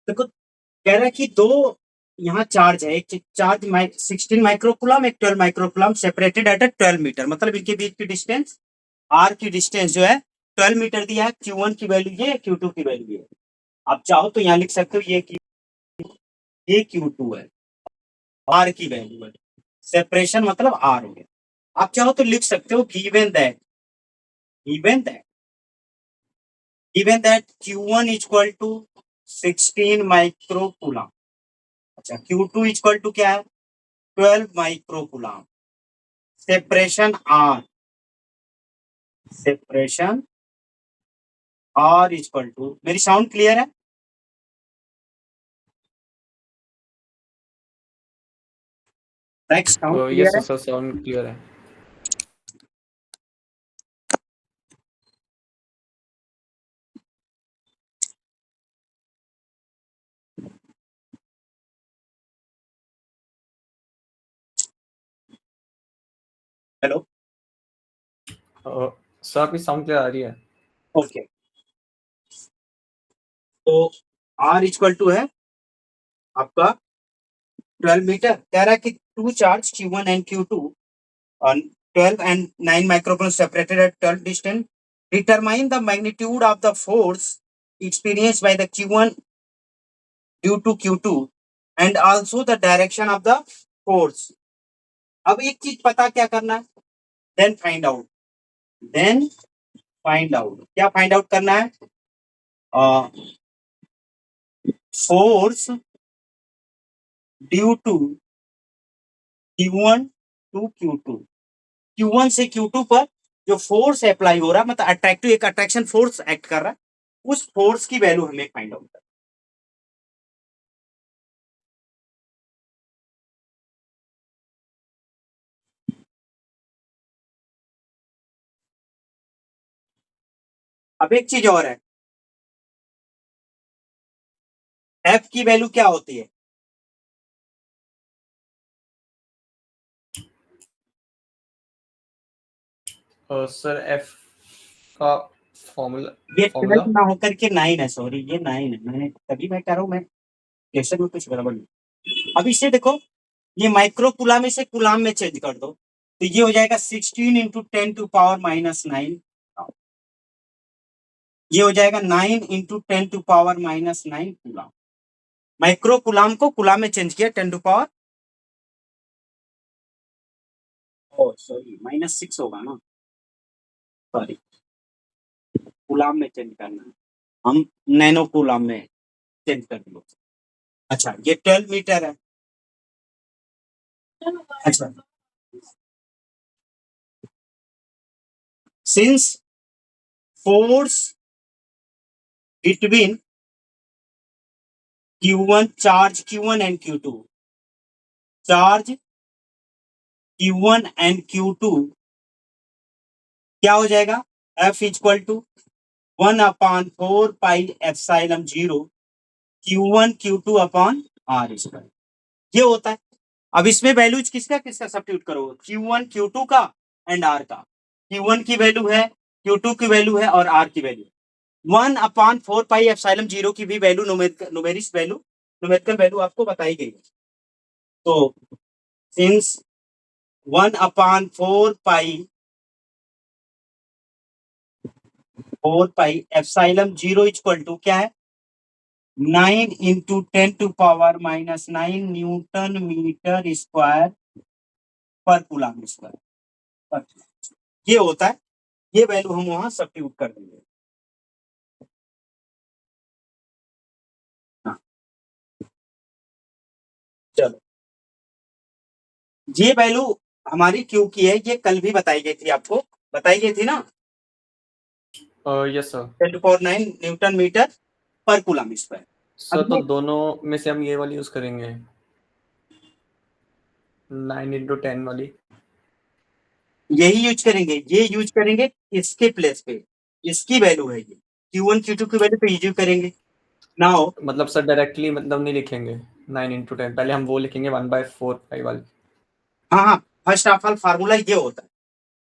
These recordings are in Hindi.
देखो कह रहा है कि दो यहाँ चार्ज है, एक चार्ज 16 माइक्रोकुलम, एक 12 माइक्रोकुलम, सेपरेटेड एट 12 मीटर, मतलब इनके बीच की डिस्टेंस आर की डिस्टेंस जो है 12 मीटर दिया है। Q1 की वैल्यू ये, Q2 की वैल्यू ये। आप चाहो तो यहाँ लिख सकते हो ये Q2 है, आर की वैल्यू है, सेपरेशन मतलब आर हो गया। आप चाहो तो लिख सकते हो given that Q1 equal to 16 microcoulomb. अच्छा, Q2 इक्वल टू क्या है, 12 microcoulomb. Separation R equal to, मेरी साउंड क्लियर है? नेक्स्ट साउंड क्लियर है? यस सर, साउंड क्लियर है। हेलो, सर आपकी साउंड क्लियर आ रही है। ओके। तो आर इक्वल टू है आपका 12 मीटर। कह रहा है कि two charge Q1 and Q2 on 12 and 9 microcoulomb separated at 12 distance. Determine the magnitude of the force experienced by the Q1 due to Q2 and also the direction of the force. अब एक चीज पता क्या करना है, देन फाइंड आउट। क्या फाइंड आउट करना है? Force due to Q1 to Q2, Q1 से Q2 पर जो फोर्स अप्लाई हो रहा है, मतलब अट्रैक्टिव, एक अट्रैक्शन फोर्स एक्ट कर रहा है, उस फोर्स की वैल्यू हमें फाइंड आउट करना। अब एक चीज और है, एफ की वैल्यू क्या होती है? सर एफ का फॉर्मूला ये फॉर्मूला 12 ना होकर के 9 है, सॉरी ये 9 है, मैंने तभी मैं कह रहा हूँ, मैं क्वेश्चन में कुछ गड़बड़ नहीं। अब इसे देखो, ये माइक्रो कुलाम में से कुलाम में चेंज कर दो, तो ये हो जाएगा 16 इंटू 10⁻⁹। ये हो जाएगा 9 इंटू 10⁻⁹ कुलाम। माइक्रो कुलाम को कुलाम में चेंज किया, 10 टू पावर, ओ सॉरी -6 होगा ना, सॉरी, कुलाम में चेंज करना है, हम नैनो कुलाम में चेंज कर दिया। अच्छा, ये 12 मीटर है। अच्छा, since force between Q1 charge Q1 and Q2, charge Q1 and Q2 क्या हो जाएगा, F equal to 1/4πε0 Q1 Q2 upon R square, ये होता है। अब इसमें वैल्यूज किसका किसका सब्स्टिट्यूट करो, Q1 Q2 का एंड R का। Q1 की वैल्यू है, Q2 की वैल्यू है और R की वैल्यू 1/4πε0 की भी वैल्यू, न्यूमेरिकल वैल्यू आपको बताई गई है। तो सिंस 1/4πε0 इक्वल टू क्या है, 9 इंटू 10⁻⁹ न्यूटन मीटर स्क्वायर पर कूलम स्क्वायर, ये होता है। ये वैल्यू हम वहां सब्स्टिट्यूट कर देंगे। हाँ, चलो, ये वैल्यू हमारी क्यू की है, ये कल भी बताई गई थी, आपको बताई गई थी ना, यस सर। 10⁹ न्यूटन मीटर पर कूलम स्क्वायर। सर तो दोनों में से हम ये वाली यूज करेंगे, 9 × 10 वाली। यही यूज करेंगे, ये यूज करेंगे इसके प्लेस पे, इसकी वैल्यू है ये, Q1 Q2 की वैल्यू पे यूज करेंगे। नाउ मतलब सर डायरेक्टली मतलब नहीं लिखेंगे 9 × 10, पहले हम वो लिखेंगे 1/4π वाली। हाँ हाँ, फर्स्ट ऑफ ऑल फार्मूला ये होता है,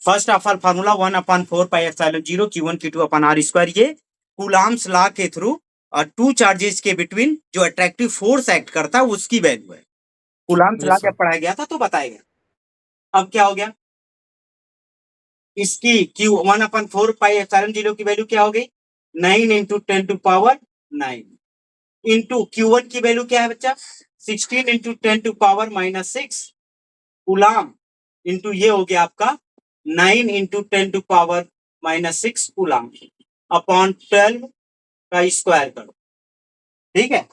first of all formula 1/4πε0 Q1 Q2 upon R square, ये कूलम्स लॉ के थ्रू और टू चार्जेस के बिटवीन जो अट्रैक्टिव फोर्स एक्ट करता है उसकी वैल्यू है। कूलाम्स लॉ Yes, जब sir. पढ़ाया गया था तो बताया गया। अब क्या हो गया, इसकी Q1 अपन 4πε0 की वैल्यू क्या हो गई, 9 इंटू 10⁻9 इंटू Q1 की वैल्यू क्या है बच्चा, 16 इंटू 10⁻⁻6 कूलाम इंटू ये हो गया आपका 9 इंटू 10⁻⁻6 कूलाम अपॉन 12 का स्क्वायर करो, ठीक है।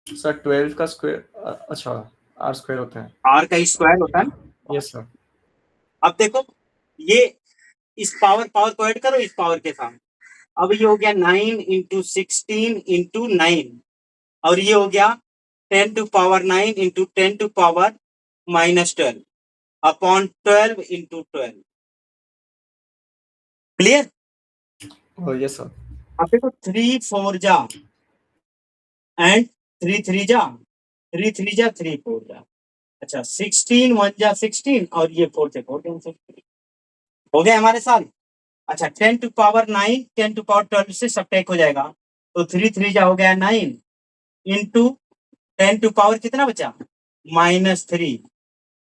सर 12 का स्क्वायर, अच्छा r स्क्वायर होता है। आर का स्क्वायर होता है ना। Yes sir. अब देखो ये इस पावर को ऐड करो इस पावर के साथ, अब ये हो गया 9 इंटू 16 इंटू 9 और ये हो गया 10⁻9 into 10⁻⁻12 upon 12 into 12। Clear. Yes sir. अब देखो 3 4 जा एंड 3 3 जा 3 3 जा 3 4 जा, अच्छा 16 1 जा 16 और ये 4 से 4 कैंसिल हो गया हमारे साथ। अच्छा 10⁻9 10⁻12 से सब्ट्रैक्ट हो जाएगा तो 3 3 जा हो गया 9 इंटू 10 टू पावर कितना बचा -3,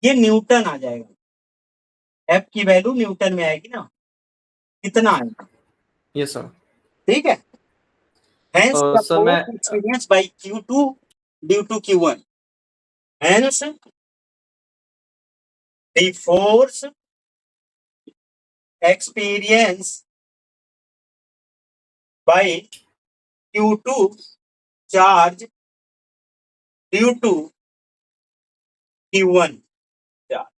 ये न्यूटन आ जाएगा, एफ की वैल्यू न्यूटन में आएगी ना, कितना आएगा, यस सर। ठीक है। Hence the सर मैं force experienced by Q2 due to Q1. Hence the force experienced by Q2 charge due to Q1 charge.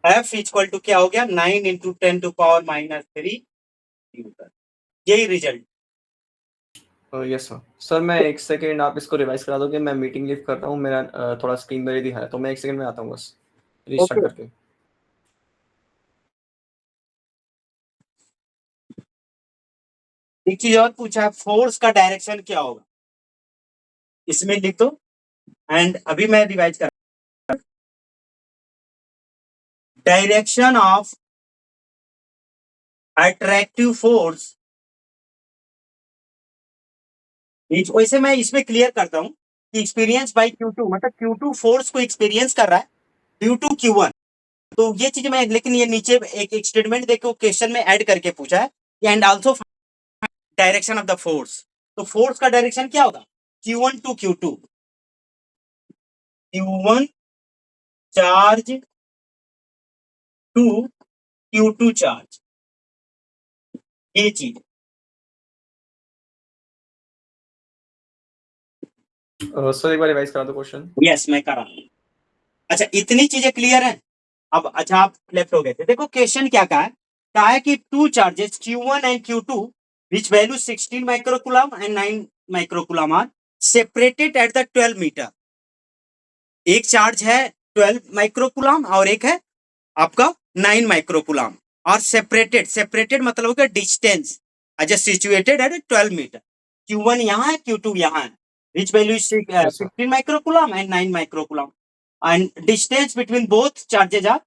F equal to क्या हो गया 9 इंटू 10⁻³ न्यूटन, यही रिजल्ट। Yes sir. सर मैं एक सेकेंड, आप इसको रिवाइज करा दो कि मैं मीटिंग लीव करता हूँ, मेरा थोड़ा स्क्रीन मेरे दिखा है, तो मैं एक सेकंड में आता हूँ बस रीस्टार्ट ओके करके। एक चीज और पूछा है, फोर्स का डायरेक्शन क्या होगा, इसमें लिख दो एंड अभी मैं रिवाइज कर, डायरेक्शन ऑफ अट्रैक्टिव फोर्स, वैसे मैं इसमें क्लियर करता हूं कि एक्सपीरियंस बाय Q2 मतलब Q2 फोर्स को एक्सपीरियंस कर रहा है ड्यू टू Q1, तो ये चीज मैं, लेकिन ये नीचे एक स्टेटमेंट देखो क्वेश्चन में ऐड करके पूछा है and also direction of the force, तो फोर्स का डायरेक्शन क्या होगा Q1 to Q2, Q1 charge to Q2 charge, ये चीज। सर एक बार रिवाइज करा दो क्वेश्चन। यस मैं कर रहा हूं। अच्छा इतनी चीजें क्लियर है। अब अच्छा आप लेफ्ट हो गए थे, देखो क्वेश्चन क्या कहा है कि two charges Q1 and Q2 which value 16 microcoulomb and 9 microcoulomb are separated at the 12 metre. एक चार्ज है 12 माइक्रोकुलम और एक है आपका 9 माइक्रोकुलम और सेपरेटेड मतलब होगा distance just situated at 12 metre. Q1 यहाँ है Q2 यहाँ है, which value is yes sir. 16 microcoulomb and 9 microcoulomb and distance between both charges are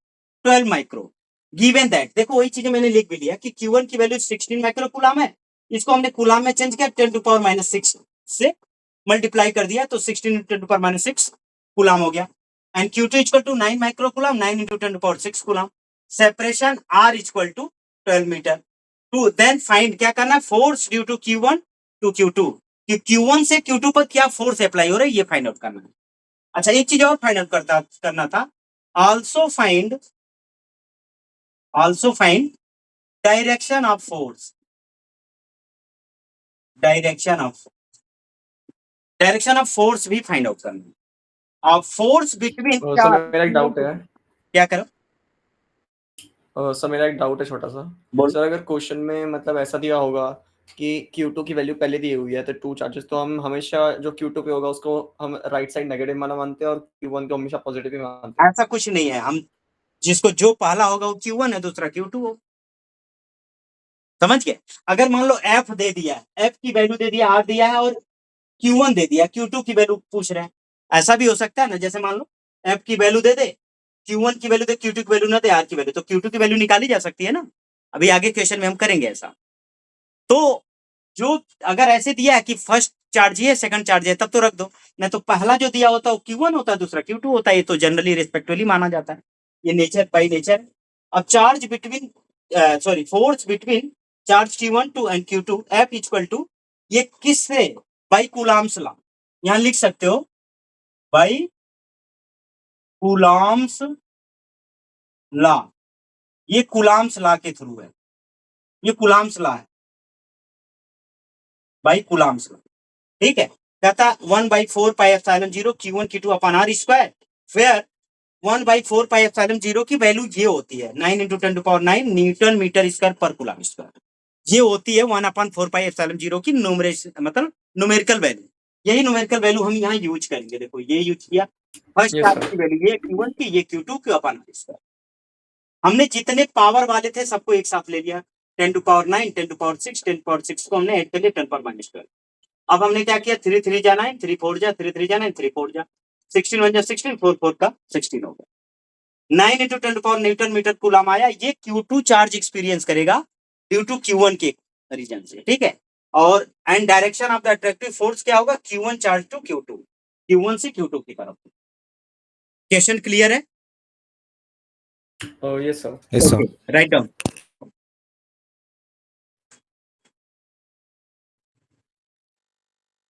12 micro। Given that देखो वही चीजें मैंने लिख भी लिया कि Q1 की वैल्यू 16 माइक्रोकुलम है, इसको हमने कुलाम में चेंज किया 10⁻⁻6 से मल्टीप्लाई कर दिया तो 16 × 10⁻⁶ कुलाम हो गया and Q2 equal to 9 microcoulomb 9 × 10⁻⁶ coulomb, separation R equal to 12 metre. To then find क्या करना है, force due to Q1 to Q2 कि Q1 से Q2 पर क्या फोर्स अप्लाई हो रहा है ये फाइंड आउट करना है। अच्छा एक चीज और फाइंड आउट करना था, also find direction of force, direction of force भी फाइंड आउट करना है। और फोर्स बिटवीन सर मेरा एक डाउट है। क्या करो सर मेरा एक डाउट है छोटा सा। बोल। सर अगर क्वेश्चन में मतलब ऐसा दिया होगा कि Q2 की वैल्यू पहले दी हुई है तो टू चार्जेस, तो हम हमेशा जो Q2 पे होगा उसको हम राइट साइड नेगेटिव मानते हैं और Q1 को हमेशा पॉजिटिव ही मानते हैं। ऐसा कुछ नहीं है, हम जिसको जो पहला होगा वो Q1 है दूसरा Q2 हो, समझ गए। अगर मान लो F दे दिया, F की वैल्यू दे दिया, R दिया है और Q1 दे दिया, Q2 की वैल्यू पूछ रहे हैं, ऐसा भी हो सकता है ना, जैसे मान लो F की वैल्यू दे दे, Q1 की वैल्यू दे, Q2 की वैल्यू ना दे, R की वैल्यू, तो Q2 की वैल्यू निकाली जा सकती है ना। अभी आगे क्वेश्चन में हम करेंगे ऐसा। तो जो अगर ऐसे दिया है कि फर्स्ट चार्ज ये सेकंड चार्ज है तब तो रख दो, नहीं तो पहला जो दिया होता है वो Q1 होता है, दूसरा Q2 होता है, ये तो जनरली रिस्पेक्टिवली माना जाता है, ये नेचर बाय नेचर। अब charge between sorry force between charge Q1 two and Q2 F equal to, ये किससे, बाई कूलाम्स लॉ, यहां लिख सकते हो बाई कूलाम्स लॉ, ये कूलाम्स लॉ के थ्रू है, ये कूलाम्स लॉ है, बाई कूलाम्स लॉ, ठीक है। कहता 1/4 pi epsilon 0 Q1 Q2 upon R square, फिर 1/4 पाई एप्सिलॉन 0 की वैल्यू ये होती है 9 × 10⁹ न्यूटन मीटर स्क्वायर पर कूलम स्क्वायर, ये होती है 1/4 पाई एप्सिलॉन 0 की मतलब न्यूमेरिकल वैल्यू, यही न्यूमेरिकल वैल्यू हम यहाँ यूज करेंगे। देखो ये यूज किया, फर्स्ट यस चार्ज सर। की वैल्यू ये Q1 की, ये Q2 की अपॉन R स्क्वायर। हमने जितने पावर वाले थे सबको एक साथ ले लिया, 10⁹ 10⁶ 10⁶ को हमने ऐड कर लिया 10⁻²। अब हमने क्या किया, 3 3 जा 9, 3 4 जा, 3 3 जा 9, 3 4 जा, 16 1 जा 16, 4 4 का 16 हो गया। 9 × 10⁻⁷ न्यूटन मीटर कूलम आया, ये Q2 चार्ज एक्सपीरियंस करेगा ड्यू टू Q1 के रीजन से, ठीक है। और and direction of the attractive force क्या होगा, Q1 charge to Q2, Q1 से Q2 की तरफ। क्वेश्चन क्लियर है? Yes sir. Yes, sir. Write down.